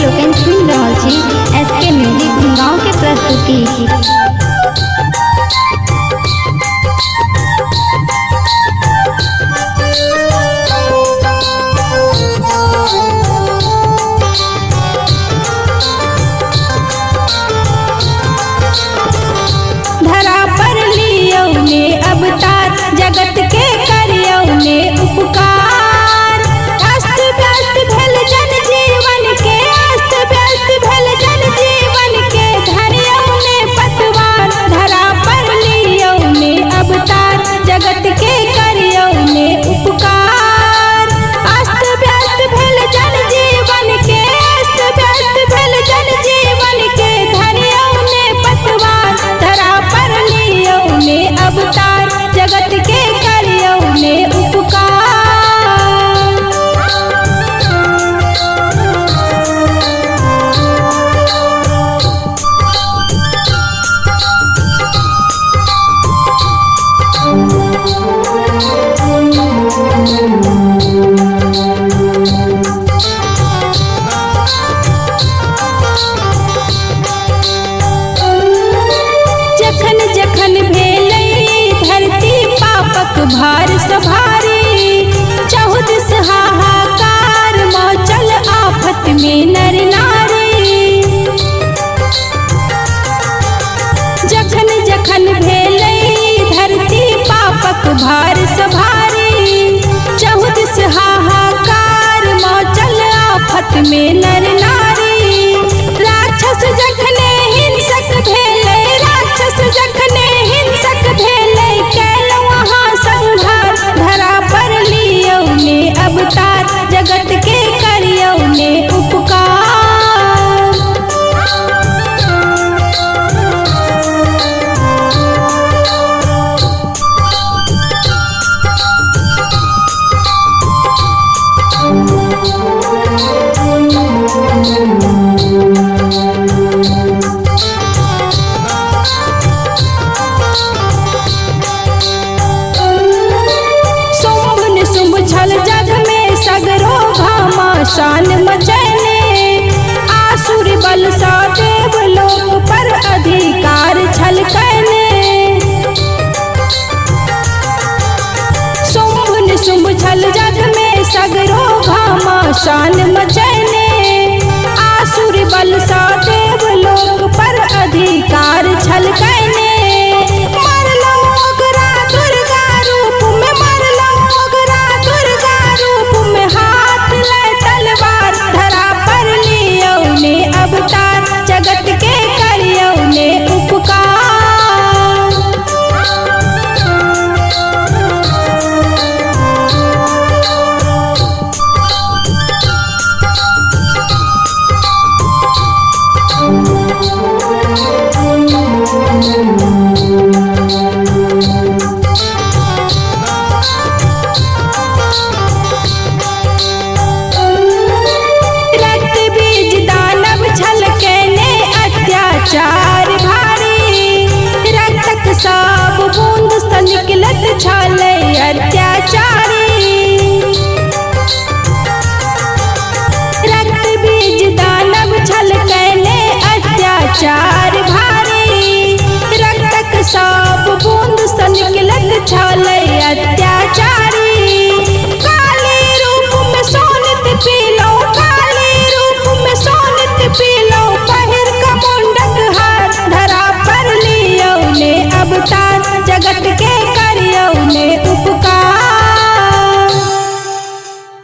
लोग सुन रहा छी एसके म्यूजिक गाँव के प्रस्तुति। धरा पर लियो ने अवतार, जगत के करियो ने उपकार। अस्त व्यस्त भेल जन जीवन के, अस्त व्यस्त भेल जन जीवन के, धरियो ने पतवार। धरा पर लियो ने अवतार, जगत के करियो ने उपकार। अस्त व्यस्त भेल जन जीवन के, अस्त व्यस्त भेल जन जीवन के, धरियो ने पतवार। धरा पर लियो ने अवतार, जगत के करियो ने उपकार। जखन जखन भेलै धरती पापक भार सभारी, चहुदिस हाहाकार मचल आफत में नर नारी। जखन जखन भेलै धरती पापक भार सभारी, चहुदिस हाहाकार मचल आफत में नर नारी। राक्षस जखने हिंसक भेलै, राक्षस जखने हिंसक भेलै, कैल वहाँ संहार। धरा पर लियो ने अवतार, जगत के करियो ने उपकार। जग में सगरो घमासान मचैने, आसुर बल सा देवलोक पर अधिकार छलकैने। शुंभ निशुंभ छल जग में सगरो घमासान मचैने, आसुर बल सा देवलोक पर अधिकार छलकैने। मरलो ओकरा दुर्गा रूप में, मरलो ओकरा दुर्गा रूप में, हाथ ले तलवार। धरा पर लियो ने अवतार, जगत के करियो ने उपकार। रक्त बीज दानव छलकैने अत्याचार भारी, रक्तक सब बूंद सँ निकलत छलै अत्याचारी। रक्त बीज दानव छलकैने अत्याचार भारी, रक्तक सब बूंद सँ निकलत छलै अत्याचारी। काली रूप में सोनित पीलो, काली रूप में सोनित पीलो, पहिर क मुंडक हार। धरा पर लियो ने अवतार, जगत